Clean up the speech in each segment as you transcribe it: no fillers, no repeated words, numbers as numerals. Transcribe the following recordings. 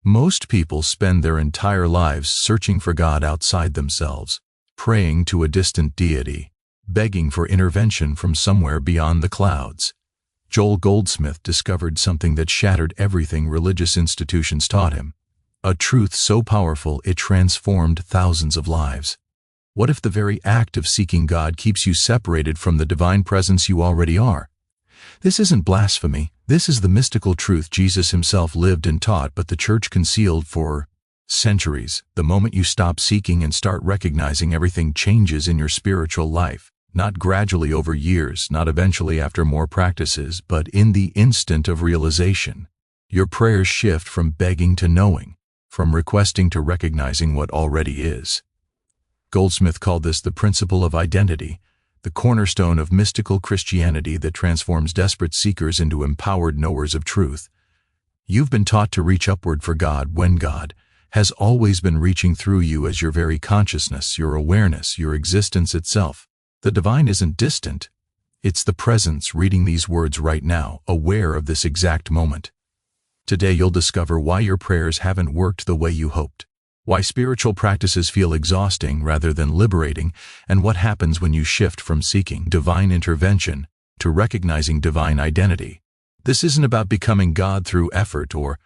Most people spend their entire lives searching for God outside themselves, praying to a distant deity, begging for intervention from somewhere beyond the clouds. Goldsmith discovered something that shattered everything religious institutions taught him, a truth so powerful it transformed thousands of lives. What if the very act of seeking God keeps you separated from the divine presence you already are? This isn't blasphemy. This is the mystical truth Jesus himself lived and taught, but the church concealed for centuries. The moment you stop seeking and start recognizing, everything changes in your spiritual life. Not gradually over years, not eventually after more practices, but in the instant of realization. Your prayers shift from begging to knowing, from requesting to recognizing what already is. Goldsmith called this the principle of identity, the cornerstone of mystical Christianity that transforms desperate seekers into empowered knowers of truth. You've been taught to reach upward for God when God has always been reaching through you as your very consciousness, your awareness, your existence itself. The divine isn't distant. It's the presence reading these words right now, aware of this exact moment. Today you'll discover why your prayers haven't worked the way you hoped, why spiritual practices feel exhausting rather than liberating, and what happens when you shift from seeking divine intervention to recognizing divine identity. This isn't about becoming God through effort or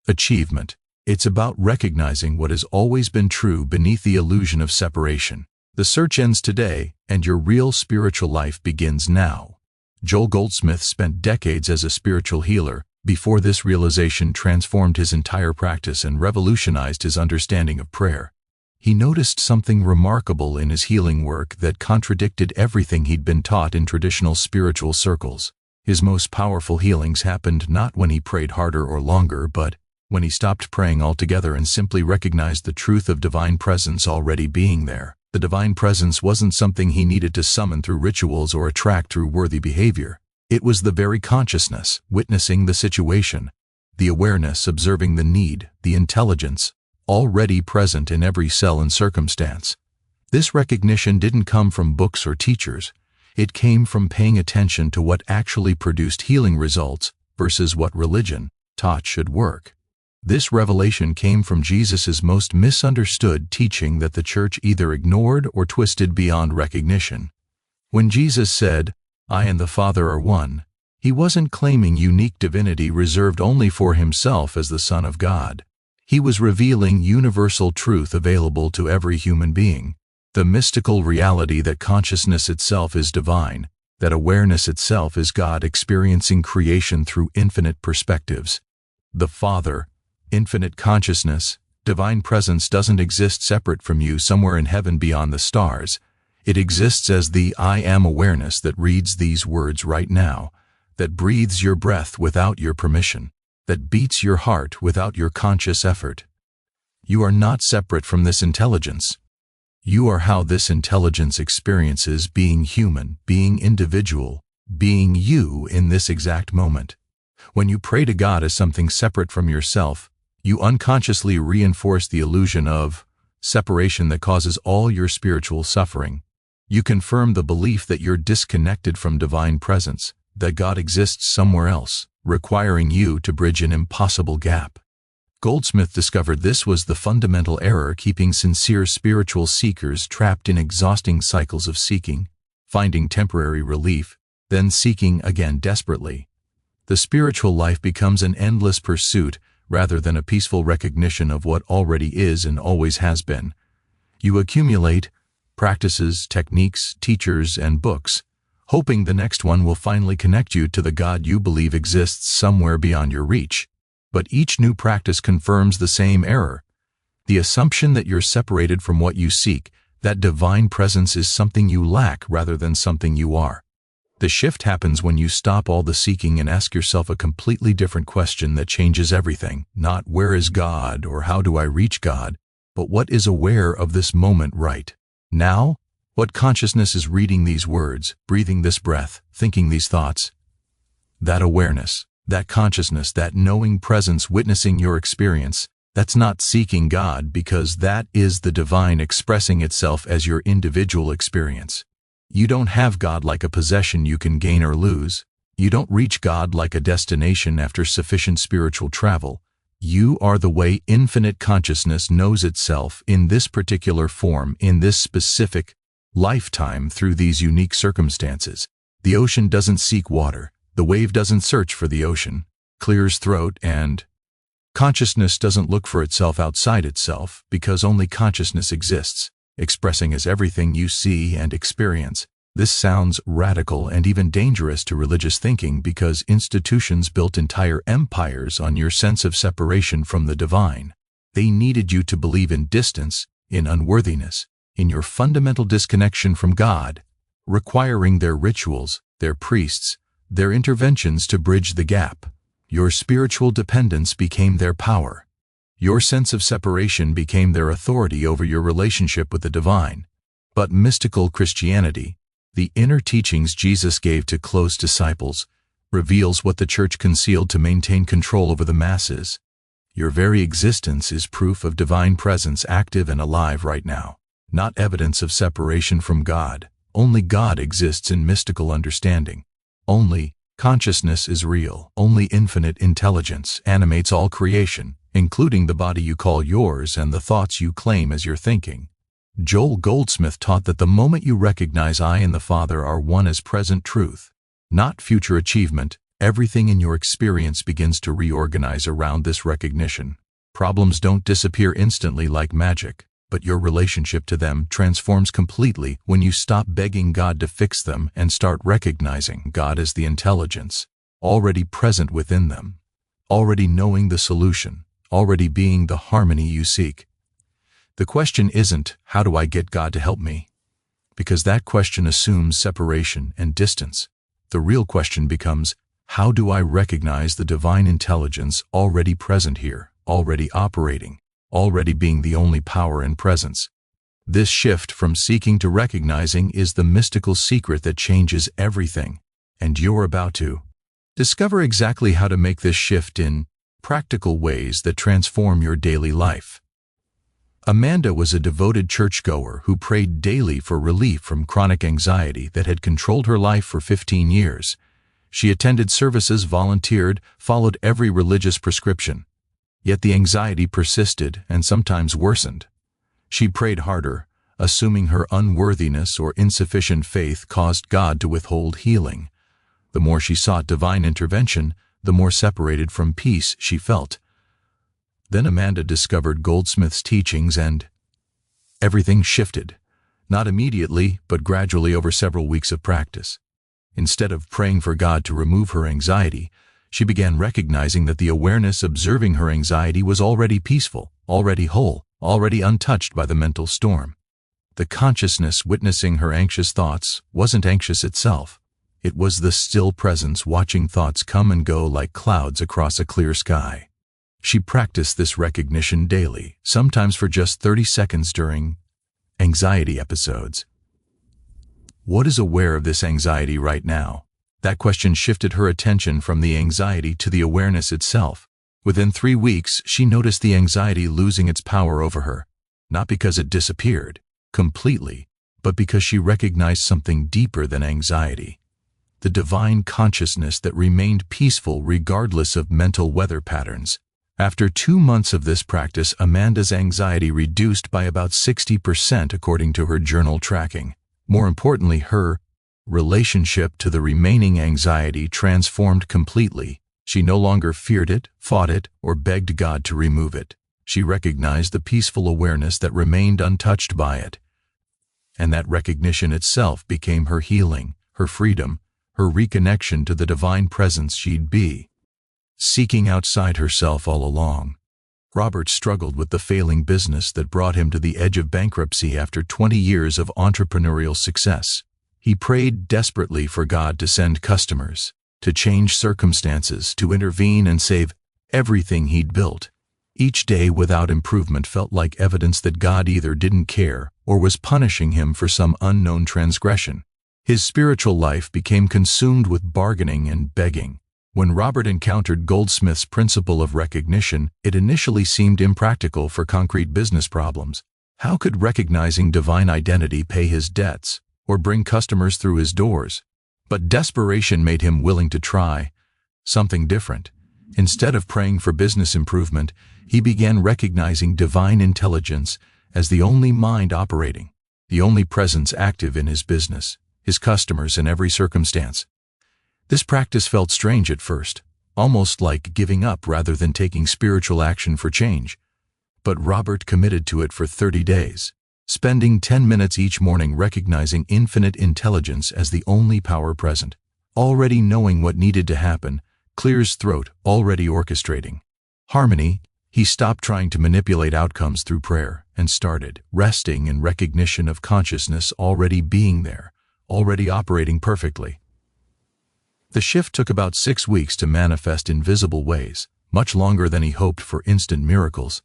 achievement. It's about recognizing what has always been true beneath the illusion of separation. The search ends today, and your real spiritual life begins now. Goldsmith spent decades as a spiritual healer before this realization transformed his entire practice and revolutionized his understanding of prayer. He noticed something remarkable in his healing work that contradicted everything he'd been taught in traditional spiritual circles. His most powerful healings happened not when he prayed harder or longer, but when he stopped praying altogether and simply recognized the truth of divine presence already being there. The divine presence wasn't something he needed to summon through rituals or attract through worthy behavior. It was the very consciousness, witnessing the situation, the awareness observing the need, the intelligence, already present in every cell and circumstance. This recognition didn't come from books or teachers. It came from paying attention to what actually produced healing results versus what religion taught should work. This revelation came from Jesus' most misunderstood teaching that the church either ignored or twisted beyond recognition. When Jesus said, "I and the Father are one," he wasn't claiming unique divinity reserved only for himself as the Son of God. He was revealing universal truth available to every human being, the mystical reality that consciousness itself is divine, that awareness itself is God experiencing creation through infinite perspectives. The Father, infinite consciousness, divine presence doesn't exist separate from you somewhere in heaven beyond the stars. It exists as the I am awareness that reads these words right now, that breathes your breath without your permission, that beats your heart without your conscious effort. You are not separate from this intelligence. You are how this intelligence experiences being human, being individual, being you in this exact moment. When you pray to God as something separate from yourself, you unconsciously reinforce the illusion of separation that causes all your spiritual suffering. You confirm the belief that you're disconnected from divine presence, that God exists somewhere else, requiring you to bridge an impossible gap. Goldsmith discovered this was the fundamental error keeping sincere spiritual seekers trapped in exhausting cycles of seeking, finding temporary relief, then seeking again desperately. The spiritual life becomes an endless pursuit rather than a peaceful recognition of what already is and always has been. You accumulate practices, techniques, teachers, and books, hoping the next one will finally connect you to the God you believe exists somewhere beyond your reach. But each new practice confirms the same error, the assumption that you're separated from what you seek, that divine presence is something you lack rather than something you are. The shift happens when you stop all the seeking and ask yourself a completely different question that changes everything, not where is God or how do I reach God, but what is aware of this moment right now? What consciousness is reading these words, breathing this breath, thinking these thoughts? That awareness, that consciousness, that knowing presence witnessing your experience, that's not seeking God, because that is the divine expressing itself as your individual experience. You don't have God like a possession you can gain or lose. You don't reach God like a destination after sufficient spiritual travel. You are the way infinite consciousness knows itself in this particular form, in this specific lifetime, through these unique circumstances. The ocean doesn't seek water. The wave doesn't search for the ocean, clears throat, and consciousness doesn't look for itself outside itself, because only consciousness exists, expressing as everything you see and experience. This sounds radical and even dangerous to religious thinking, because institutions built entire empires on your sense of separation from the divine. They needed you to believe in distance, in unworthiness, in your fundamental disconnection from God, requiring their rituals, their priests, their interventions to bridge the gap. Your spiritual dependence became their power. Your sense of separation became their authority over your relationship with the divine. But mystical Christianity, the inner teachings Jesus gave to close disciples, reveals what the church concealed to maintain control over the masses. Your very existence is proof of divine presence, active and alive right now, not evidence of separation from God. Only God exists in mystical understanding. Only consciousness is real. Only infinite intelligence animates all creation, including the body you call yours and the thoughts you claim as your thinking. Joel Goldsmith taught that the moment you recognize I and the Father are one as present truth, not future achievement, everything in your experience begins to reorganize around this recognition. Problems don't disappear instantly like magic, but your relationship to them transforms completely when you stop begging God to fix them and start recognizing God as the intelligence, already present within them, already knowing the solution, already being the harmony you seek. The question isn't, how do I get God to help me? Because that question assumes separation and distance. The real question becomes, how do I recognize the divine intelligence already present here, already operating, already being the only power and presence? This shift from seeking to recognizing is the mystical secret that changes everything, and you're about to discover exactly how to make this shift in practical ways that transform your daily life. Amanda was a devoted churchgoer who prayed daily for relief from chronic anxiety that had controlled her life for 15 years. She attended services, volunteered, followed every religious prescription. Yet the anxiety persisted and sometimes worsened. She prayed harder, assuming her unworthiness or insufficient faith caused God to withhold healing. The more she sought divine intervention, the more separated from peace she felt. Then Amanda discovered Goldsmith's teachings and everything shifted. Not immediately, but gradually over several weeks of practice. Instead of praying for God to remove her anxiety, she began recognizing that the awareness observing her anxiety was already peaceful, already whole, already untouched by the mental storm. The consciousness witnessing her anxious thoughts wasn't anxious itself. It was the still presence watching thoughts come and go like clouds across a clear sky. She practiced this recognition daily, sometimes for just 30 seconds during anxiety episodes. What is aware of this anxiety right now? That question shifted her attention from the anxiety to the awareness itself. Within 3 weeks, she noticed the anxiety losing its power over her, not because it disappeared completely, but because she recognized something deeper than anxiety. The divine consciousness that remained peaceful regardless of mental weather patterns. After 2 months of this practice, Amanda's anxiety reduced by about 60% according to her journal tracking. More importantly, her relationship to the remaining anxiety transformed completely. She no longer feared it, fought it, or begged God to remove it. She recognized the peaceful awareness that remained untouched by it. And that recognition itself became her healing, her freedom, her reconnection to the divine presence she'd be seeking outside herself all along. Robert struggled with the failing business that brought him to the edge of bankruptcy after 20 years of entrepreneurial success. He prayed desperately for God to send customers, to change circumstances, to intervene and save everything he'd built. Each day without improvement felt like evidence that God either didn't care or was punishing him for some unknown transgression. His spiritual life became consumed with bargaining and begging. When Robert encountered Goldsmith's principle of recognition, it initially seemed impractical for concrete business problems. How could recognizing divine identity pay his debts or bring customers through his doors? But desperation made him willing to try something different. Instead of praying for business improvement, he began recognizing divine intelligence as the only mind operating, the only presence active in his business, his customers, and every circumstance. This practice felt strange at first, almost like giving up rather than taking spiritual action for change. But Robert committed to it for 30 days, spending 10 minutes each morning recognizing infinite intelligence as the only power present, already knowing what needed to happen, clear his throat, already orchestrating. Harmony. He stopped trying to manipulate outcomes through prayer and started resting in recognition of consciousness already being there, already operating perfectly. The shift took about 6 weeks to manifest in visible ways, much longer than he hoped for instant miracles.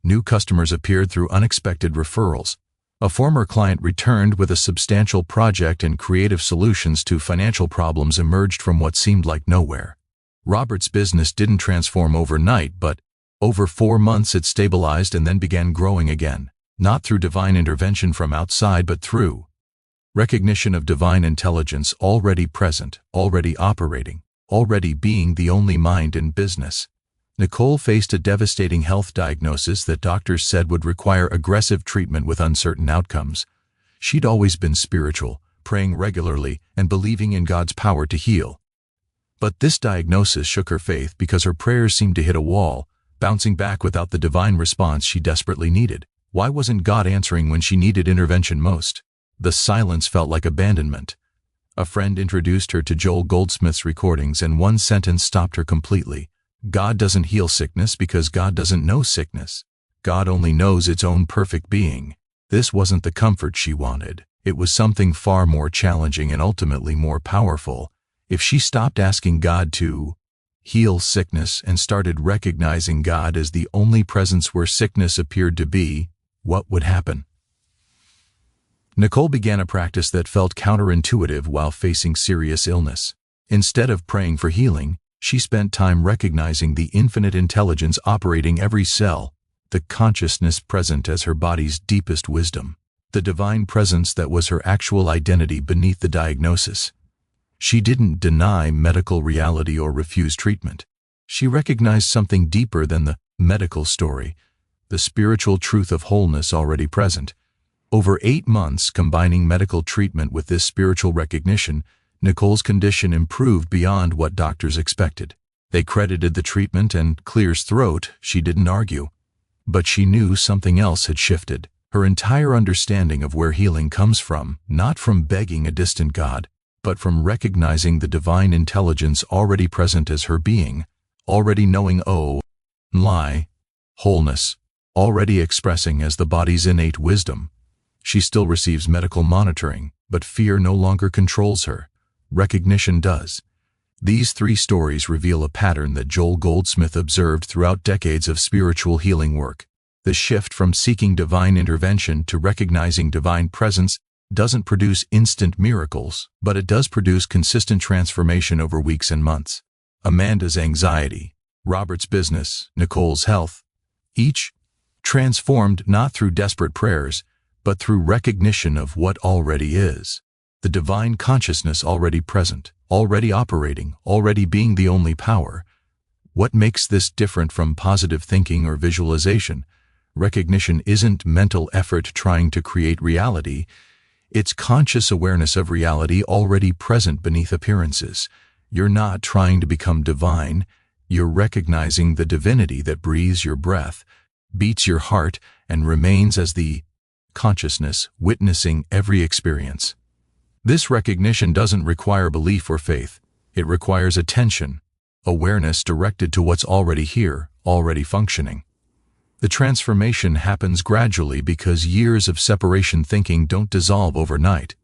New customers appeared through unexpected referrals. A former client returned with a substantial project, and creative solutions to financial problems emerged from what seemed like nowhere. Robert's business didn't transform overnight, but over 4 months it stabilized and then began growing again, not through divine intervention from outside but through recognition of divine intelligence already present, already operating, already being the only mind in business. Nicole faced a devastating health diagnosis that doctors said would require aggressive treatment with uncertain outcomes. She'd always been spiritual, praying regularly and believing in God's power to heal. But this diagnosis shook her faith because her prayers seemed to hit a wall, bouncing back without the divine response she desperately needed. Why wasn't God answering when she needed intervention most? The silence felt like abandonment. A friend introduced her to Joel Goldsmith's recordings, and one sentence stopped her completely. God doesn't heal sickness because God doesn't know sickness. God only knows its own perfect being. This wasn't the comfort she wanted. It was something far more challenging and ultimately more powerful. If she stopped asking God to heal sickness and started recognizing God as the only presence where sickness appeared to be, what would happen? Nicole began a practice that felt counterintuitive while facing serious illness. Instead of praying for healing, she spent time recognizing the infinite intelligence operating every cell, the consciousness present as her body's deepest wisdom, the divine presence that was her actual identity beneath the diagnosis. She didn't deny medical reality or refuse treatment. She recognized something deeper than the medical story, the spiritual truth of wholeness already present. Over 8 months combining medical treatment with this spiritual recognition, Nicole's condition improved beyond what doctors expected. They credited the treatment and Clear's throat. She didn't argue. But she knew something else had shifted. Her entire understanding of where healing comes from, not from begging a distant God, but from recognizing the divine intelligence already present as her being, already knowing wholeness, already expressing as the body's innate wisdom. She still receives medical monitoring, but fear no longer controls her. Recognition does. These 3 stories reveal a pattern that Joel Goldsmith observed throughout decades of spiritual healing work. The shift from seeking divine intervention to recognizing divine presence doesn't produce instant miracles, but it does produce consistent transformation over weeks and months. Amanda's anxiety, Robert's business, Nicole's health, each transformed not through desperate prayers, but through recognition of what already is. The divine consciousness already present, already operating, already being the only power. What makes this different from positive thinking or visualization? Recognition isn't mental effort trying to create reality. It's conscious awareness of reality already present beneath appearances. You're not trying to become divine. You're recognizing the divinity that breathes your breath, beats your heart, and remains as the consciousness witnessing every experience. This recognition doesn't require belief or faith. It requires attention, awareness directed to what's already here, already functioning. The transformation happens gradually because years of separation thinking don't dissolve overnight.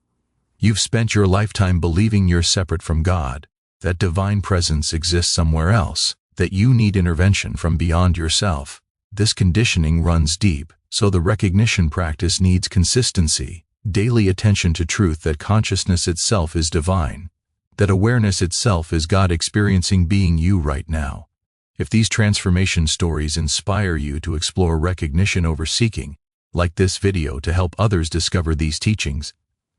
You've spent your lifetime believing you're separate from God, that divine presence exists somewhere else, that you need intervention from beyond yourself. This conditioning runs deep, so the recognition practice needs consistency, daily attention to truth that consciousness itself is divine, that awareness itself is God experiencing being you right now. If these transformation stories inspire you to explore recognition over seeking, like this video to help others discover these teachings.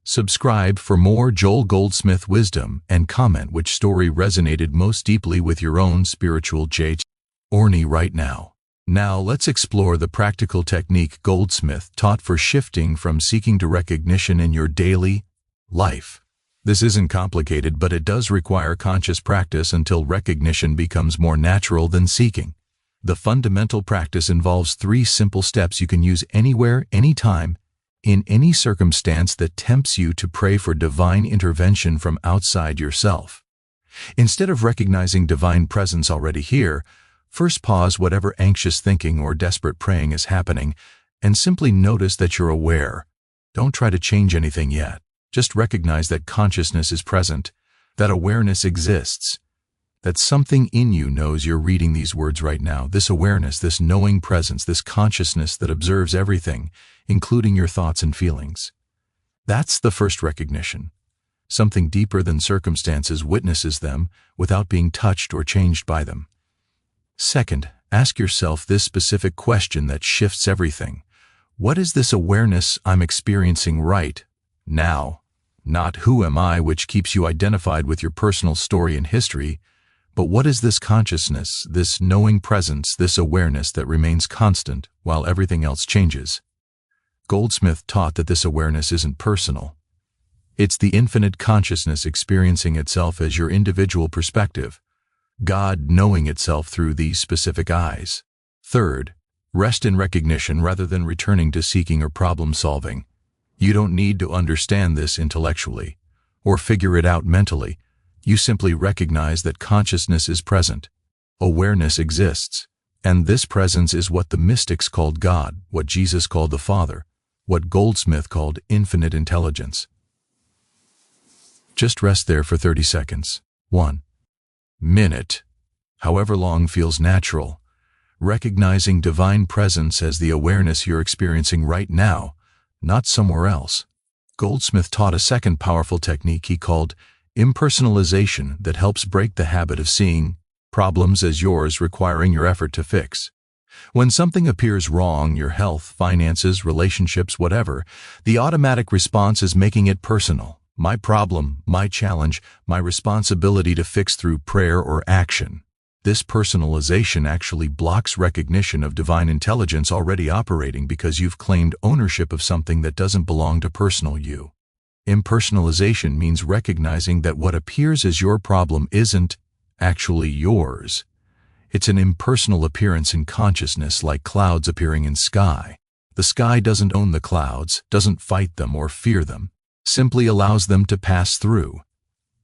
Subscribe for more Joel Goldsmith wisdom and comment which story resonated most deeply with your own spiritual journey right now. Now let's explore the practical technique Goldsmith taught for shifting from seeking to recognition in your daily life. This isn't complicated, but it does require conscious practice until recognition becomes more natural than seeking. The fundamental practice involves 3 simple steps you can use anywhere, anytime, in any circumstance that tempts you to pray for divine intervention from outside yourself. Instead of recognizing divine presence already here, first pause whatever anxious thinking or desperate praying is happening and simply notice that you're aware. Don't try to change anything yet. Just recognize that consciousness is present, that awareness exists, that something in you knows you're reading these words right now. This awareness, this knowing presence, this consciousness that observes everything, including your thoughts and feelings. That's the first recognition. Something deeper than circumstances witnesses them without being touched or changed by them. Second, ask yourself this specific question that shifts everything. What is this awareness I'm experiencing right now? Not who am I, which keeps you identified with your personal story and history, but what is this consciousness, this knowing presence, this awareness that remains constant while everything else changes? Goldsmith taught that this awareness isn't personal. It's the infinite consciousness experiencing itself as your individual perspective, God knowing itself through these specific eyes. Third, rest in recognition rather than returning to seeking or problem solving. You don't need to understand this intellectually or figure it out mentally. You simply recognize that consciousness is present, awareness exists, and this presence is what the mystics called God, what Jesus called the Father, what Goldsmith called infinite intelligence. Just rest there for 30 seconds. 1 minute, however long feels natural, recognizing divine presence as the awareness you're experiencing right now, not somewhere else. Goldsmith taught a second powerful technique he called impersonalization that helps break the habit of seeing problems as yours requiring your effort to fix. When something appears wrong, your health, finances, relationships, whatever, the automatic response is making it personal. My problem, my challenge, my responsibility to fix through prayer or action. This personalization actually blocks recognition of divine intelligence already operating because you've claimed ownership of something that doesn't belong to personal you. Impersonalization means recognizing that what appears as your problem isn't actually yours. It's an impersonal appearance in consciousness, like clouds appearing in sky. The sky doesn't own the clouds, doesn't fight them or fear them, simply allows them to pass through.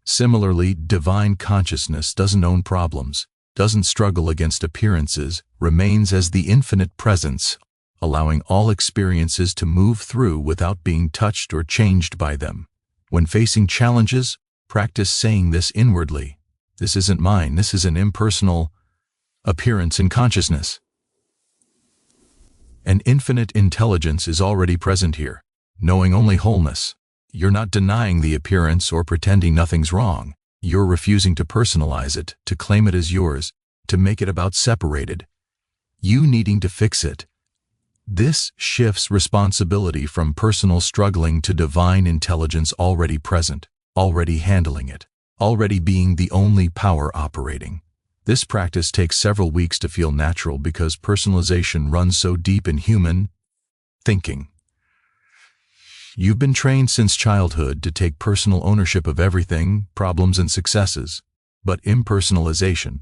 Similarly, divine consciousness doesn't own problems, doesn't struggle against appearances, remains as the infinite presence, allowing all experiences to move through without being touched or changed by them. When facing challenges, practice saying this inwardly. This isn't mine, this is an impersonal appearance in consciousness. An infinite intelligence is already present here, knowing only wholeness. You're not denying the appearance or pretending nothing's wrong. You're refusing to personalize it, to claim it as yours, to make it about separated, you needing to fix it. This shifts responsibility from personal struggling to divine intelligence already present, already handling it, already being the only power operating. This practice takes several weeks to feel natural because personalization runs so deep in human thinking. You've been trained since childhood to take personal ownership of everything, problems and successes, but impersonalization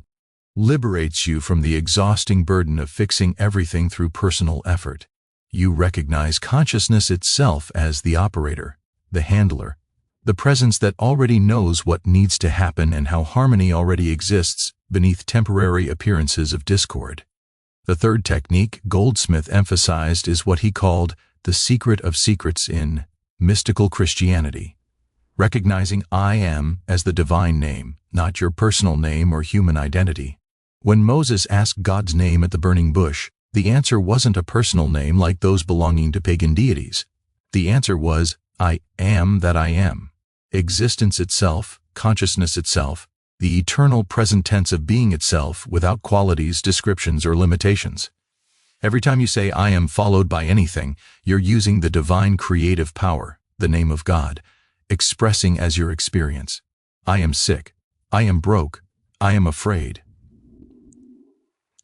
liberates you from the exhausting burden of fixing everything through personal effort. You recognize consciousness itself as the operator, the handler, the presence that already knows what needs to happen and how harmony already exists beneath temporary appearances of discord. The third technique Goldsmith emphasized is what he called the secret of secrets in mystical Christianity. Recognizing I am as the divine name, not your personal name or human identity. When Moses asked God's name at the burning bush, the answer wasn't a personal name like those belonging to pagan deities. The answer was, I am that I am. Existence itself, consciousness itself, the eternal present tense of being itself without qualities, descriptions, or limitations. Every time you say I am followed by anything, you're using the divine creative power, the name of God, expressing as your experience. I am sick. I am broke. I am afraid.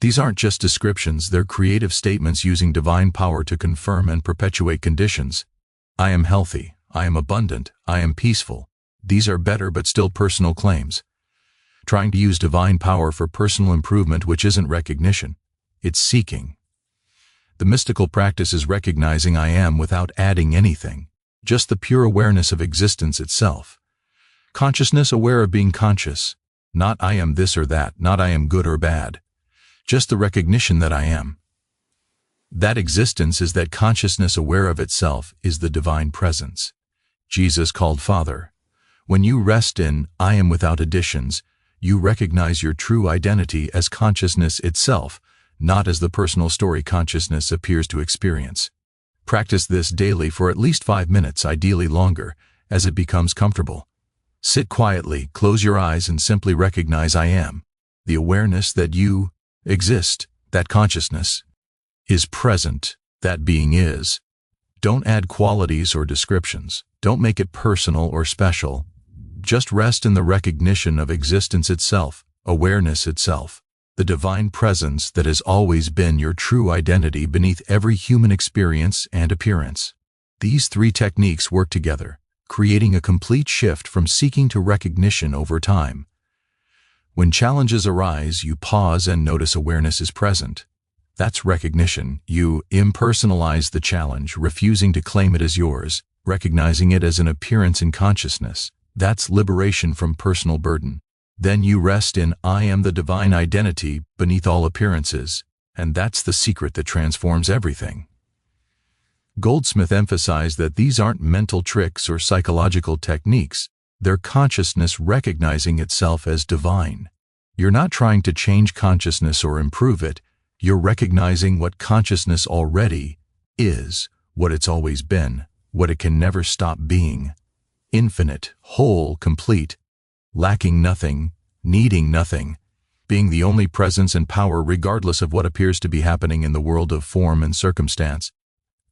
These aren't just descriptions, they're creative statements using divine power to confirm and perpetuate conditions. I am healthy. I am abundant. I am peaceful. These are better but still personal claims. Trying to use divine power for personal improvement, which isn't recognition. It's seeking. The mystical practice is recognizing I am without adding anything, just the pure awareness of existence itself. Consciousness aware of being conscious, not I am this or that, not I am good or bad, just the recognition that I am. That existence is that consciousness aware of itself is the divine presence. Jesus called Father. When you rest in I am without additions, you recognize your true identity as consciousness itself, not as the personal story consciousness appears to experience. Practice this daily for at least 5 minutes, ideally longer, as it becomes comfortable. Sit quietly, close your eyes, and simply recognize I am. The awareness that you exist, that consciousness is present, that being is. Don't add qualities or descriptions. Don't make it personal or special. Just rest in the recognition of existence itself, awareness itself, the divine presence that has always been your true identity beneath every human experience and appearance. These 3 techniques work together, creating a complete shift from seeking to recognition over time. When challenges arise, you pause and notice awareness is present. That's recognition. You impersonalize the challenge, refusing to claim it as yours, recognizing it as an appearance in consciousness. That's liberation from personal burden. Then you rest in I am the divine identity beneath all appearances, and that's the secret that transforms everything. Goldsmith emphasized that these aren't mental tricks or psychological techniques. They're consciousness recognizing itself as divine. You're not trying to change consciousness or improve it. You're recognizing what consciousness already is, what it's always been, what it can never stop being. Infinite, whole, complete, lacking nothing, needing nothing, being the only presence and power regardless of what appears to be happening in the world of form and circumstance.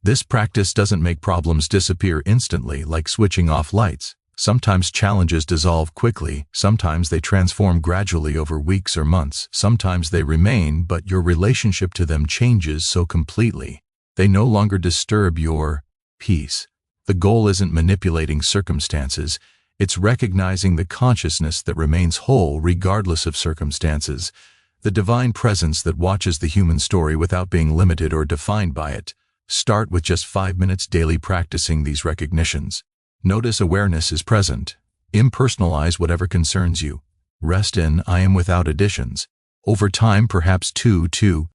This practice doesn't make problems disappear instantly like switching off lights. Sometimes challenges dissolve quickly, sometimes they transform gradually over weeks or months, sometimes they remain, but your relationship to them changes so completely. They no longer disturb your peace. The goal isn't manipulating circumstances, it's recognizing the consciousness that remains whole regardless of circumstances, the divine presence that watches the human story without being limited or defined by it. Start with just 5 minutes daily practicing these recognitions. Notice awareness is present. Impersonalize whatever concerns you. Rest in I am without additions. Over time, perhaps 2 to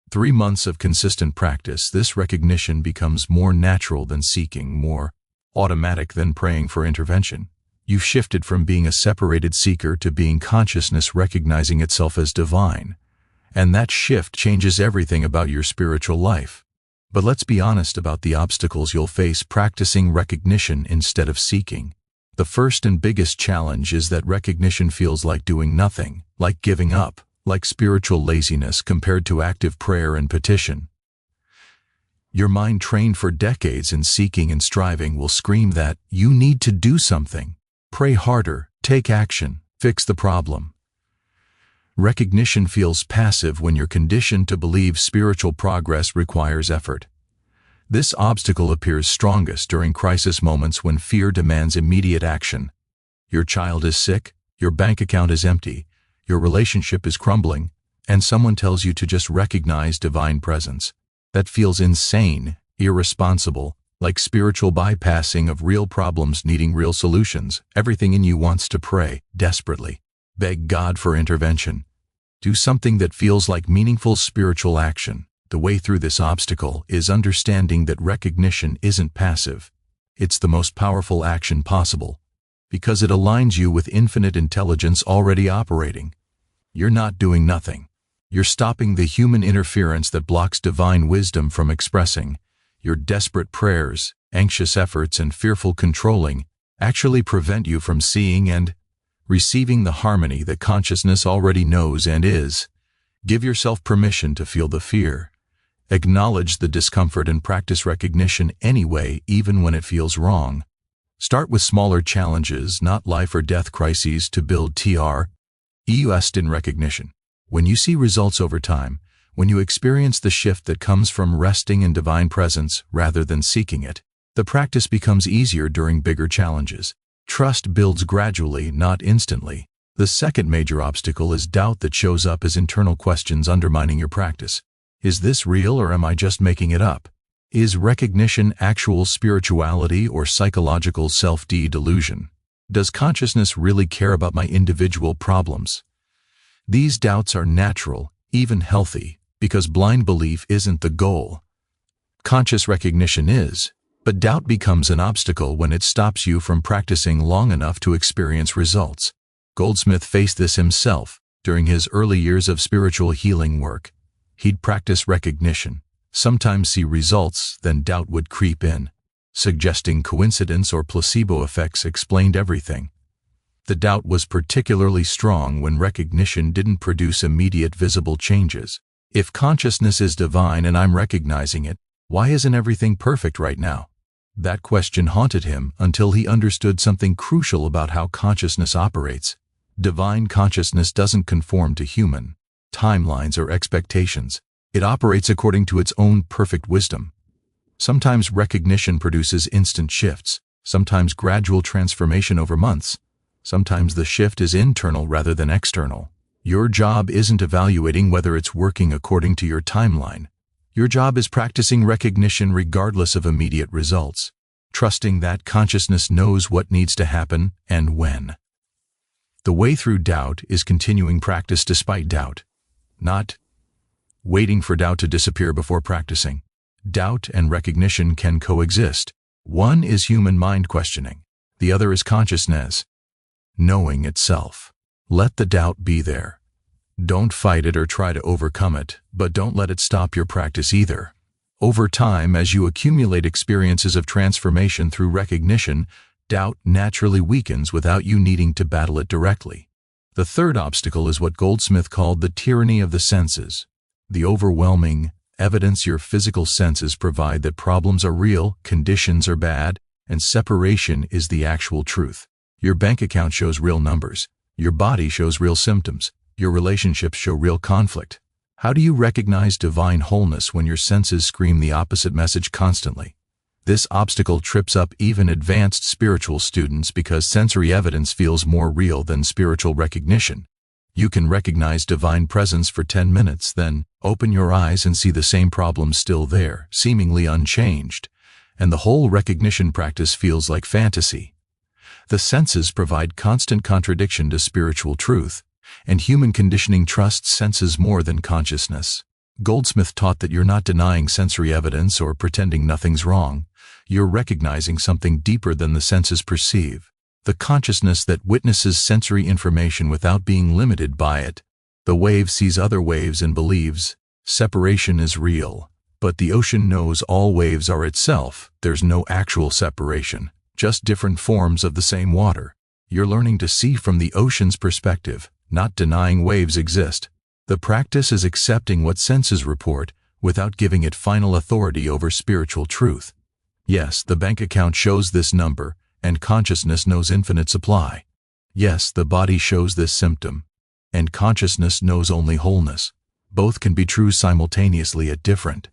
3 months of consistent practice, this recognition becomes more natural than seeking, more automatic than praying for intervention. You've shifted from being a separated seeker to being consciousness recognizing itself as divine. And that shift changes everything about your spiritual life. But let's be honest about the obstacles you'll face practicing recognition instead of seeking. The first and biggest challenge is that recognition feels like doing nothing, like giving up, like spiritual laziness compared to active prayer and petition. Your mind trained for decades in seeking and striving will scream that you need to do something. Pray harder, take action, fix the problem. Recognition feels passive when you're conditioned to believe spiritual progress requires effort. This obstacle appears strongest during crisis moments when fear demands immediate action. Your child is sick, your bank account is empty, your relationship is crumbling, and someone tells you to just recognize divine presence. That feels insane, irresponsible, like spiritual bypassing of real problems needing real solutions. Everything in you wants to pray, desperately. Beg God for intervention. Do something that feels like meaningful spiritual action. The way through this obstacle is understanding that recognition isn't passive. It's the most powerful action possible, because it aligns you with infinite intelligence already operating. You're not doing nothing. You're stopping the human interference that blocks divine wisdom from expressing. Your desperate prayers, anxious efforts, and fearful controlling actually prevent you from seeing and receiving the harmony that consciousness already knows and is. Give yourself permission to feel the fear. Acknowledge the discomfort and practice recognition anyway, even when it feels wrong. Start with smaller challenges, not life or death crises, to build trust in recognition. When you see results over time, when you experience the shift that comes from resting in divine presence rather than seeking it, the practice becomes easier during bigger challenges. Trust builds gradually, not instantly. The second major obstacle is doubt that shows up as internal questions undermining your practice. Is this real, or am I just making it up? Is recognition actual spirituality or psychological self-delusion? Does consciousness really care about my individual problems? These doubts are natural, even healthy, because blind belief isn't the goal. Conscious recognition is, but doubt becomes an obstacle when it stops you from practicing long enough to experience results. Goldsmith faced this himself during his early years of spiritual healing work. He'd practice recognition, sometimes see results, then doubt would creep in, suggesting coincidence or placebo effects explained everything. The doubt was particularly strong when recognition didn't produce immediate visible changes. If consciousness is divine and I'm recognizing it, why isn't everything perfect right now? That question haunted him until he understood something crucial about how consciousness operates. Divine consciousness doesn't conform to human timelines or expectations. It operates according to its own perfect wisdom. Sometimes recognition produces instant shifts, sometimes gradual transformation over months. Sometimes the shift is internal rather than external. Your job isn't evaluating whether it's working according to your timeline. Your job is practicing recognition regardless of immediate results, trusting that consciousness knows what needs to happen and when. The way through doubt is continuing practice despite doubt, not waiting for doubt to disappear before practicing. Doubt and recognition can coexist. One is human mind questioning. The other is consciousness knowing itself. Let the doubt be there. Don't fight it or try to overcome it, but don't let it stop your practice either. Over time, as you accumulate experiences of transformation through recognition, doubt naturally weakens without you needing to battle it directly. The third obstacle is what Goldsmith called the tyranny of the senses, the overwhelming evidence your physical senses provide that problems are real, conditions are bad, and separation is the actual truth. Your bank account shows real numbers. Your body shows real symptoms. Your relationships show real conflict. How do you recognize divine wholeness when your senses scream the opposite message constantly? This obstacle trips up even advanced spiritual students because sensory evidence feels more real than spiritual recognition. You can recognize divine presence for 10 minutes, then open your eyes and see the same problem still there, seemingly unchanged, and the whole recognition practice feels like fantasy. The senses provide constant contradiction to spiritual truth, and human conditioning trusts senses more than consciousness. Goldsmith taught that you're not denying sensory evidence or pretending nothing's wrong. You're recognizing something deeper than the senses perceive, the consciousness that witnesses sensory information without being limited by it. The wave sees other waves and believes separation is real, but the ocean knows all waves are itself. There's no actual separation, just different forms of the same water. You're learning to see from the ocean's perspective, not denying waves exist. The practice is accepting what senses report without giving it final authority over spiritual truth. Yes, the bank account shows this number, and consciousness knows infinite supply. Yes, the body shows this symptom, and consciousness knows only wholeness. Both can be true simultaneously at different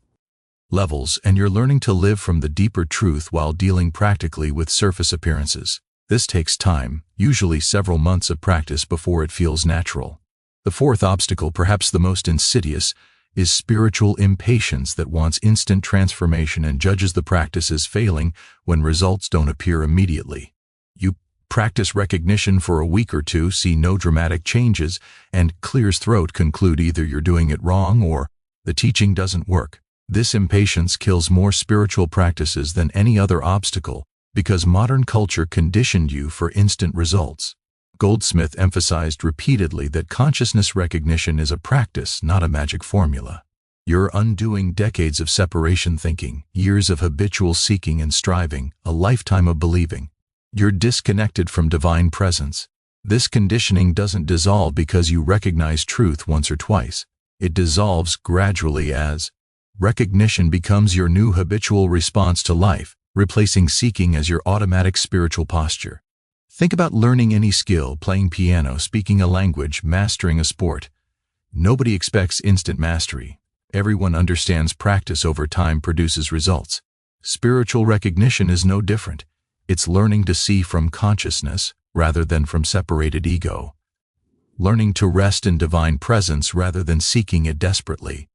levels, and you're learning to live from the deeper truth while dealing practically with surface appearances. This takes time, usually several months of practice before it feels natural. The fourth obstacle, perhaps the most insidious, is spiritual impatience that wants instant transformation and judges the practice as failing when results don't appear immediately. You practice recognition for a week or two, see no dramatic changes, and clears throat conclude either you're doing it wrong or the teaching doesn't work. This impatience kills more spiritual practices than any other obstacle because modern culture conditioned you for instant results. Goldsmith emphasized repeatedly that consciousness recognition is a practice, not a magic formula. You're undoing decades of separation thinking, years of habitual seeking and striving, a lifetime of believing. You're disconnected from divine presence. This conditioning doesn't dissolve because you recognize truth once or twice. It dissolves gradually as recognition becomes your new habitual response to life. replacing seeking as your automatic spiritual posture. Think about learning any skill, playing piano, speaking a language, mastering a sport. Nobody expects instant mastery. Everyone understands practice over time produces results. Spiritual recognition is no different. It's learning to see from consciousness rather than from separated ego. Learning to rest in divine presence rather than seeking it desperately.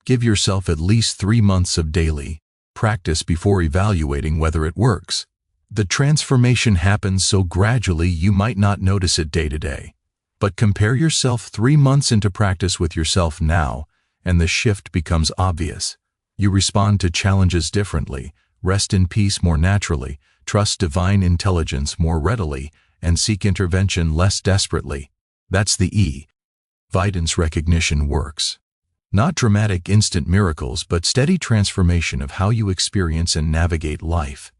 Give yourself at least 3 months of daily practice before evaluating whether it works. The transformation happens so gradually you might not notice it day to day. But compare yourself 3 months into practice with yourself now, and the shift becomes obvious. You respond to challenges differently, rest in peace more naturally, trust divine intelligence more readily, and seek intervention less desperately. That's the E. Evidence recognition works. Not dramatic instant miracles, but steady transformation of how you experience and navigate life.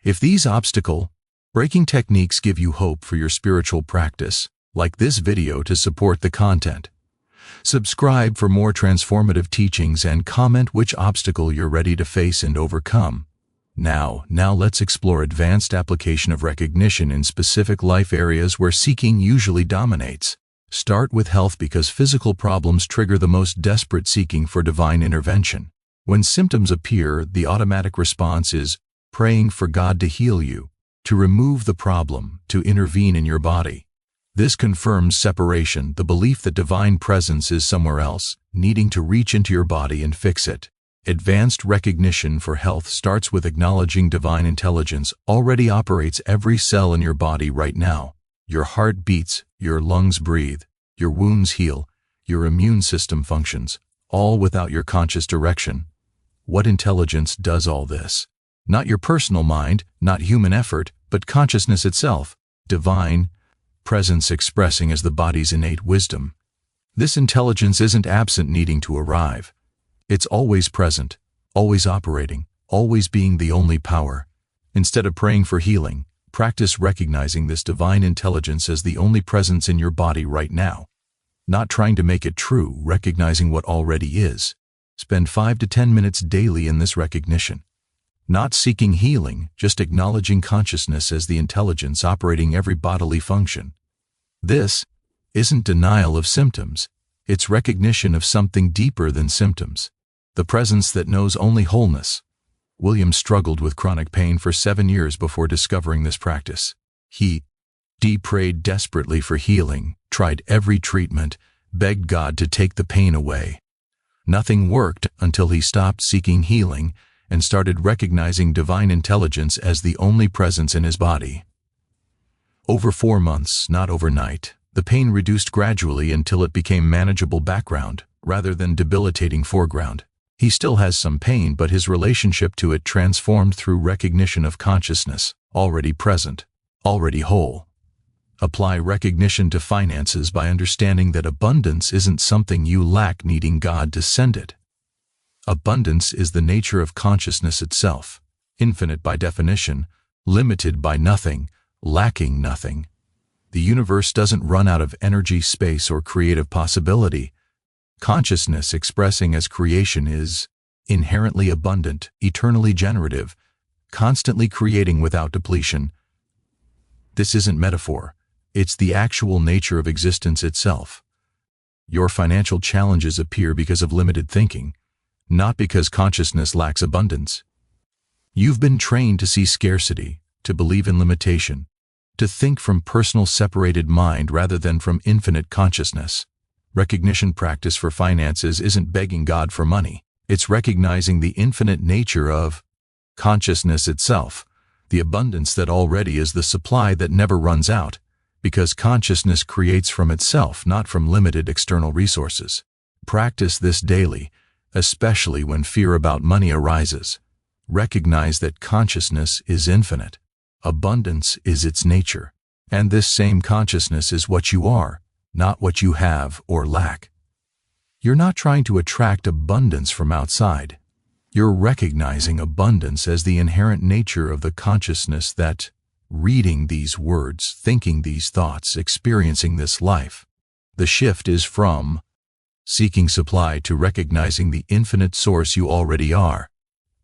If these obstacle-breaking techniques give you hope for your spiritual practice, like this video to support the content. Subscribe for more transformative teachings and comment which obstacle you're ready to face and overcome. Now let's explore advanced application of recognition in specific life areas where seeking usually dominates. Start with health because physical problems trigger the most desperate seeking for divine intervention. When symptoms appear, the automatic response is praying for God to heal you, to remove the problem, to intervene in your body. This confirms separation, the belief that divine presence is somewhere else, needing to reach into your body and fix it. Advanced recognition for health starts with acknowledging divine intelligence already operates every cell in your body right now. Your heart beats, your lungs breathe, your wounds heal, your immune system functions, all without your conscious direction. What intelligence does all this? Not your personal mind, not human effort, but consciousness itself, divine presence expressing as the body's innate wisdom. This intelligence isn't absent needing to arrive. It's always present, always operating, always being the only power. Instead of praying for healing, practice recognizing this divine intelligence as the only presence in your body right now. Not trying to make it true, recognizing what already is. Spend 5 to 10 minutes daily in this recognition. Not seeking healing, just acknowledging consciousness as the intelligence operating every bodily function. This isn't denial of symptoms. It's recognition of something deeper than symptoms. The presence that knows only wholeness. William struggled with chronic pain for 7 years before discovering this practice. He prayed desperately for healing, tried every treatment, begged God to take the pain away. Nothing worked until he stopped seeking healing and started recognizing divine intelligence as the only presence in his body. Over 4 months, not overnight, the pain reduced gradually until it became manageable background rather than debilitating foreground. He still has some pain, but his relationship to it transformed through recognition of consciousness, already present, already whole. Apply recognition to finances by understanding that abundance isn't something you lack needing God to send it. Abundance is the nature of consciousness itself, infinite by definition, limited by nothing, lacking nothing. The universe doesn't run out of energy, space, or creative possibility. Consciousness expressing as creation is inherently abundant, eternally generative, constantly creating without depletion. This isn't metaphor. It's the actual nature of existence itself. Your financial challenges appear because of limited thinking, not because consciousness lacks abundance. You've been trained to see scarcity, to believe in limitation, to think from personal separated mind rather than from infinite consciousness. Recognition practice for finances isn't begging God for money. It's recognizing the infinite nature of consciousness itself, the abundance that already is the supply that never runs out, because consciousness creates from itself, not from limited external resources. Practice this daily, especially when fear about money arises. Recognize that consciousness is infinite. Abundance is its nature, and this same consciousness is what you are, not what you have or lack. You're not trying to attract abundance from outside. You're recognizing abundance as the inherent nature of the consciousness that, reading these words, thinking these thoughts, experiencing this life. The shift is from seeking supply to recognizing the infinite source you already are.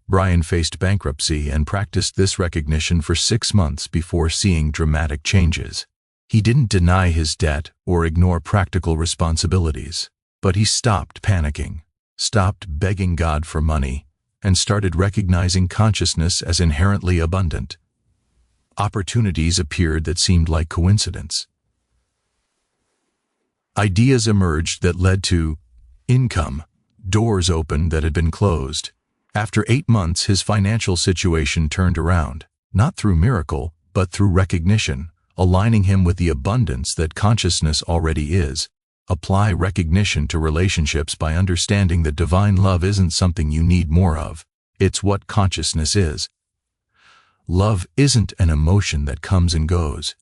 Brian faced bankruptcy and practiced this recognition for 6 months before seeing dramatic changes. He didn't deny his debt or ignore practical responsibilities, but he stopped panicking, stopped begging God for money, and started recognizing consciousness as inherently abundant. Opportunities appeared that seemed like coincidence. Ideas emerged that led to income. Doors opened that had been closed. After 8 months, his financial situation turned around, not through miracle, but through recognition, aligning him with the abundance that consciousness already is. Apply recognition to relationships by understanding that divine love isn't something you need more of. It's what consciousness is. Love isn't an emotion that comes and goes.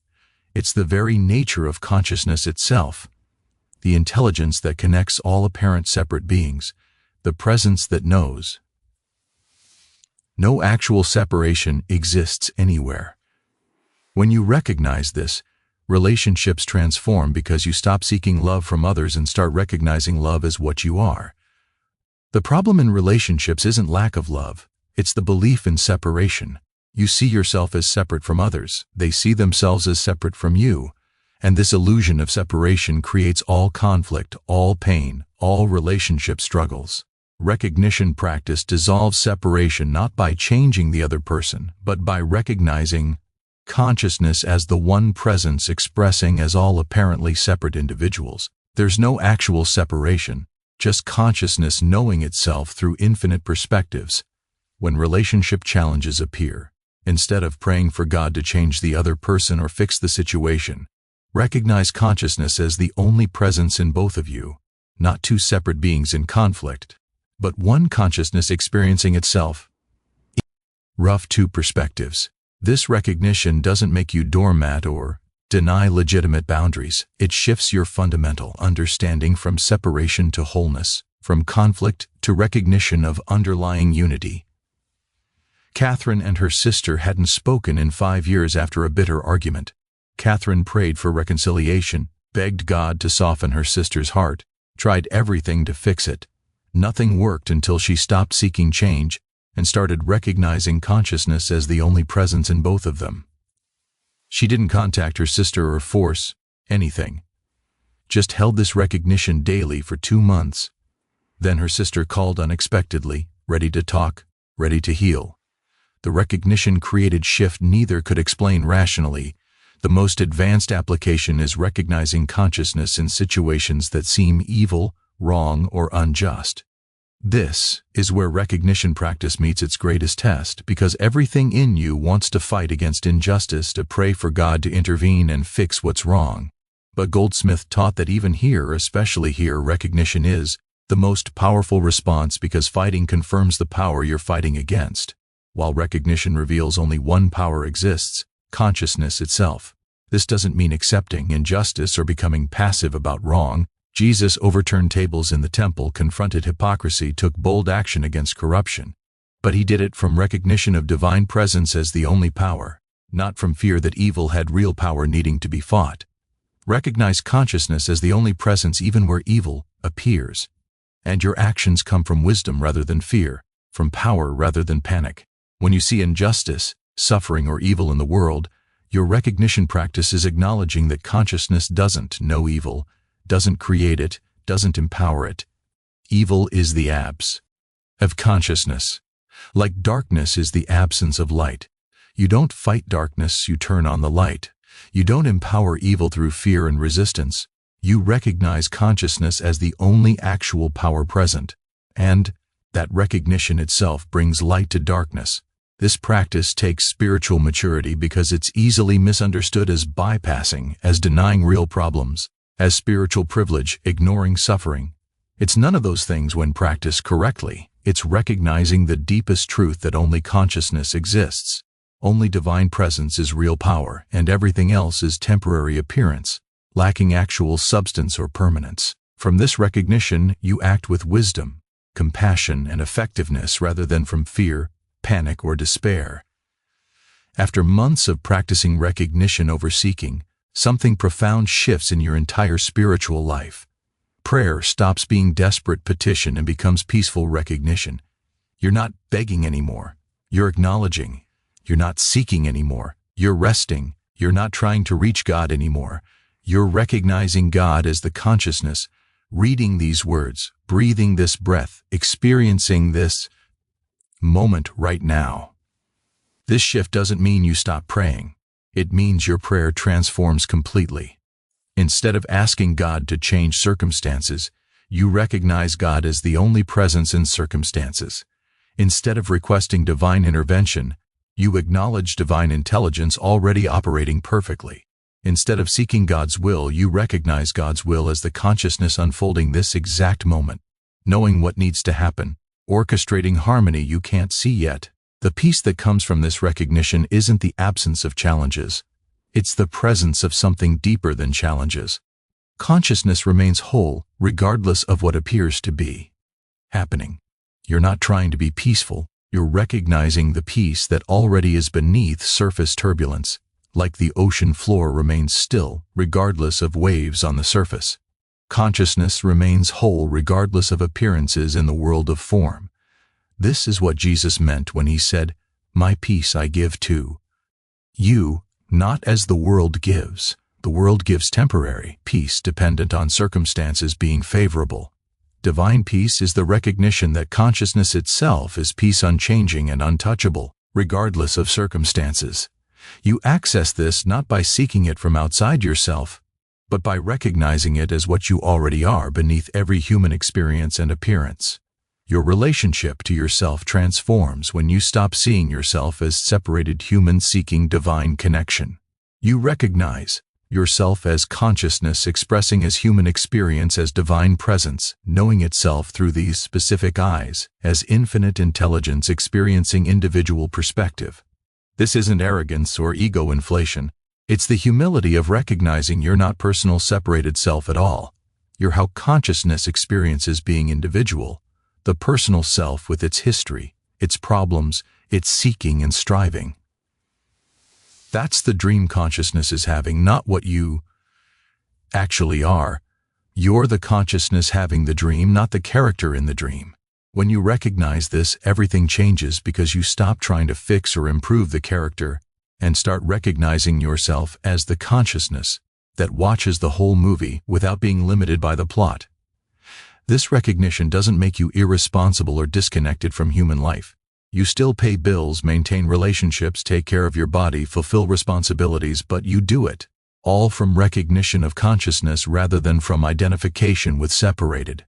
It's the very nature of consciousness itself. The intelligence that connects all apparent separate beings, the presence that knows. No actual separation exists anywhere. When you recognize this, relationships transform because you stop seeking love from others and start recognizing love as what you are. The problem in relationships isn't lack of love, it's the belief in separation. You see yourself as separate from others, they see themselves as separate from you. And this illusion of separation creates all conflict, all pain, all relationship struggles. Recognition practice dissolves separation not by changing the other person, but by recognizing consciousness as the one presence expressing as all apparently separate individuals. There's no actual separation, just consciousness knowing itself through infinite perspectives. When relationship challenges appear, instead of praying for God to change the other person or fix the situation, recognize consciousness as the only presence in both of you, not two separate beings in conflict, but one consciousness experiencing itself. Rough two perspectives. This recognition doesn't make you doormat or deny legitimate boundaries. It shifts your fundamental understanding from separation to wholeness, from conflict to recognition of underlying unity. Catherine and her sister hadn't spoken in 5 years after a bitter argument. Catherine prayed for reconciliation, begged God to soften her sister's heart, tried everything to fix it. Nothing worked until she stopped seeking change and started recognizing consciousness as the only presence in both of them. She didn't contact her sister or force anything, just held this recognition daily for 2 months. Then her sister called unexpectedly, ready to talk, ready to heal. The recognition created shift neither could explain rationally. The most advanced application is recognizing consciousness in situations that seem evil, wrong, or unjust. This is where recognition practice meets its greatest test, because everything in you wants to fight against injustice, to pray for God to intervene and fix what's wrong. But Goldsmith taught that even here, especially here, recognition is the most powerful response, because fighting confirms the power you're fighting against, while recognition reveals only one power exists: consciousness itself. This doesn't mean accepting injustice or becoming passive about wrong. Jesus overturned tables in the temple, confronted hypocrisy, took bold action against corruption. But he did it from recognition of divine presence as the only power, not from fear that evil had real power needing to be fought. Recognize consciousness as the only presence even where evil appears. And your actions come from wisdom rather than fear, from power rather than panic. When you see injustice, suffering, or evil in the world, your recognition practice is acknowledging that consciousness doesn't know evil, doesn't create it, doesn't empower it. Evil is the absence of consciousness. Like darkness is the absence of light. You don't fight darkness, you turn on the light. You don't empower evil through fear and resistance. You recognize consciousness as the only actual power present. And that recognition itself brings light to darkness. This practice takes spiritual maturity because it's easily misunderstood as bypassing, as denying real problems, as spiritual privilege, ignoring suffering. It's none of those things when practiced correctly. It's recognizing the deepest truth that only consciousness exists. Only divine presence is real power, and everything else is temporary appearance, lacking actual substance or permanence. From this recognition, you act with wisdom, compassion, and effectiveness rather than from fear, panic, or despair. After months of practicing recognition over seeking, something profound shifts in your entire spiritual life. Prayer stops being desperate petition and becomes peaceful recognition. You're not begging anymore. You're acknowledging. You're not seeking anymore. You're resting. You're not trying to reach God anymore. You're recognizing God as the consciousness, reading these words, breathing this breath, experiencing this moment right now. This shift doesn't mean you stop praying. It means your prayer transforms completely. Instead of asking God to change circumstances, you recognize God as the only presence in circumstances. Instead of requesting divine intervention, you acknowledge divine intelligence already operating perfectly. Instead of seeking God's will, you recognize God's will as the consciousness unfolding this exact moment, knowing what needs to happen, orchestrating harmony you can't see yet. The peace that comes from this recognition isn't the absence of challenges. It's the presence of something deeper than challenges. Consciousness remains whole, regardless of what appears to be happening. You're not trying to be peaceful. You're recognizing the peace that already is beneath surface turbulence, like the ocean floor remains still, regardless of waves on the surface. Consciousness remains whole regardless of appearances in the world of form. This is what Jesus meant when he said, "My peace I give to you, not as the world gives." The world gives temporary peace dependent on circumstances being favorable. Divine peace is the recognition that consciousness itself is peace unchanging and untouchable, regardless of circumstances. You access this not by seeking it from outside yourself, but by recognizing it as what you already are beneath every human experience and appearance. Your relationship to yourself transforms when you stop seeing yourself as separated human seeking divine connection. You recognize yourself as consciousness expressing as human experience as divine presence, knowing itself through these specific eyes, as infinite intelligence experiencing individual perspective. This isn't arrogance or ego inflation. It's the humility of recognizing you're not personal separated self at all. You're how consciousness experiences being individual, the personal self with its history, its problems, its seeking and striving. That's the dream consciousness is having, not what you actually are. You're the consciousness having the dream, not the character in the dream. When you recognize this, everything changes because you stop trying to fix or improve the character and start recognizing yourself as the consciousness that watches the whole movie without being limited by the plot. This recognition doesn't make you irresponsible or disconnected from human life. You still pay bills, maintain relationships, take care of your body, fulfill responsibilities, but you do it all from recognition of consciousness rather than from identification with separated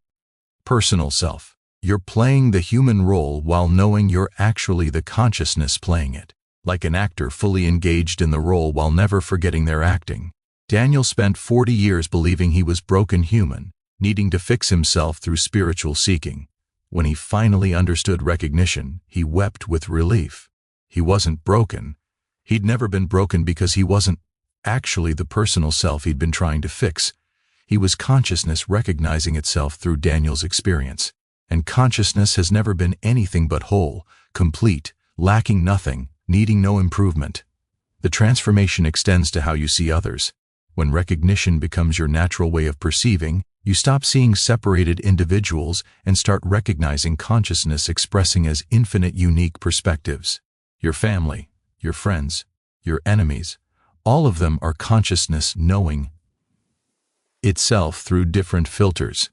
personal self. You're playing the human role while knowing you're actually the consciousness playing it, like an actor fully engaged in the role while never forgetting their acting. Daniel spent 40 years believing he was broken human, needing to fix himself through spiritual seeking. When he finally understood recognition, he wept with relief. He wasn't broken. He'd never been broken because he wasn't actually the personal self he'd been trying to fix. He was consciousness recognizing itself through Daniel's experience. And consciousness has never been anything but whole, complete, lacking nothing, needing no improvement. The transformation extends to how you see others. When recognition becomes your natural way of perceiving, you stop seeing separated individuals and start recognizing consciousness expressing as infinite unique perspectives. Your family, your friends, your enemies, all of them are consciousness knowing itself through different filters.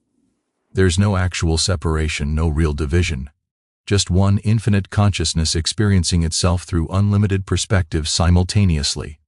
There's no actual separation, no real division. Just one infinite consciousness experiencing itself through unlimited perspectives simultaneously.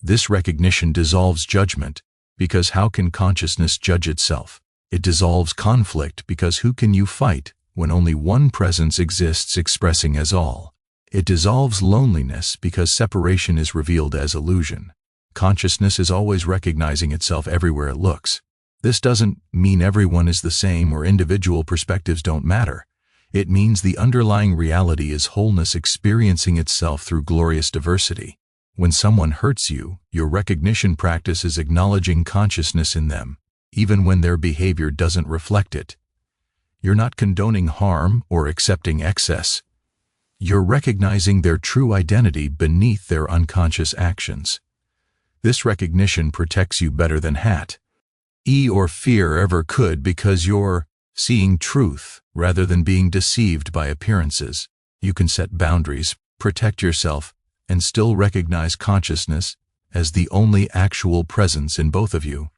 This recognition dissolves judgment, because how can consciousness judge itself? It dissolves conflict because who can you fight when only one presence exists expressing as all? It dissolves loneliness because separation is revealed as illusion. Consciousness is always recognizing itself everywhere it looks. This doesn't mean everyone is the same or individual perspectives don't matter. It means the underlying reality is wholeness experiencing itself through glorious diversity. When someone hurts you, your recognition practice is acknowledging consciousness in them, even when their behavior doesn't reflect it. You're not condoning harm or accepting excess. You're recognizing their true identity beneath their unconscious actions. This recognition protects you better than hate or fear ever could because you're seeing truth rather than being deceived by appearances. You can set boundaries, protect yourself, and still recognize consciousness as the only actual presence in both of you.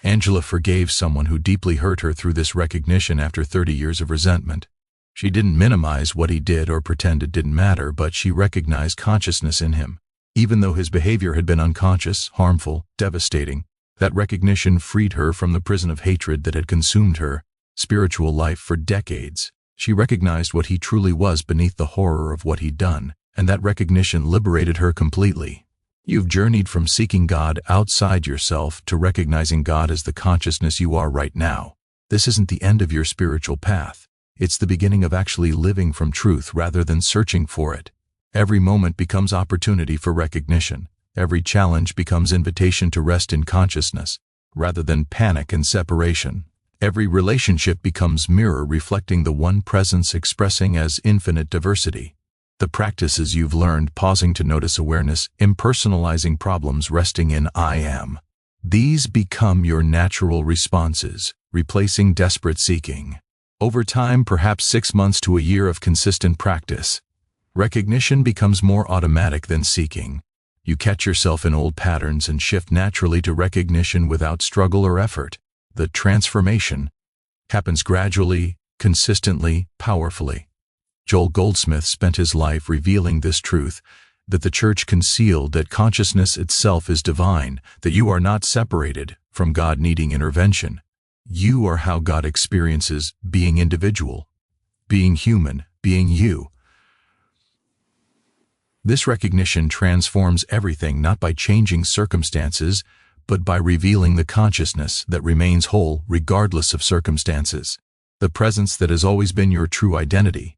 Angela forgave someone who deeply hurt her through this recognition after 30 years of resentment. She didn't minimize what he did or pretend it didn't matter, but she recognized consciousness in him. Even though his behavior had been unconscious, harmful, devastating, that recognition freed her from the prison of hatred that had consumed her spiritual life for decades. She recognized what he truly was beneath the horror of what he'd done, and that recognition liberated her completely. You've journeyed from seeking God outside yourself to recognizing God as the consciousness you are right now. This isn't the end of your spiritual path. It's the beginning of actually living from truth rather than searching for it. Every moment becomes opportunity for recognition. Every challenge becomes invitation to rest in consciousness rather than panic and separation. Every relationship becomes mirror reflecting the one presence expressing as infinite diversity. The practices you've learned, pausing to notice awareness, impersonalizing problems, resting in I am. These become your natural responses, replacing desperate seeking. Over time, perhaps 6 months to a year of consistent practice, recognition becomes more automatic than seeking. You catch yourself in old patterns and shift naturally to recognition without struggle or effort. The transformation happens gradually, consistently, powerfully. Joel Goldsmith spent his life revealing this truth, that the church concealed, that consciousness itself is divine, that you are not separated from God needing intervention. You are how God experiences being individual, being human, being you. This recognition transforms everything, not by changing circumstances, but by revealing the consciousness that remains whole regardless of circumstances, the presence that has always been your true identity.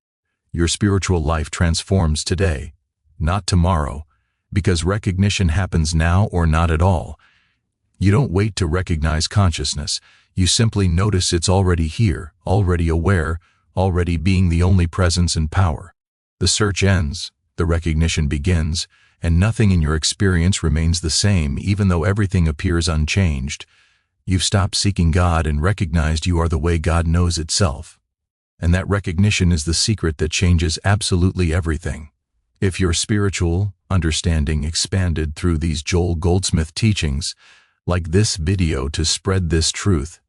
Your spiritual life transforms today, not tomorrow, because recognition happens now or not at all. You don't wait to recognize consciousness. You simply notice it's already here, already aware, already being the only presence and power. The search ends, the recognition begins, and nothing in your experience remains the same, even though everything appears unchanged. You've stopped seeking God and recognized you are the way God knows itself. And that recognition is the secret that changes absolutely everything. If your spiritual understanding expanded through these Joel Goldsmith teachings, like this video to spread this truth.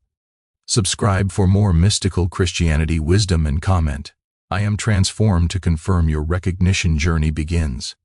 Subscribe for more mystical Christianity wisdom and comment. I am transformed to confirm your recognition journey begins.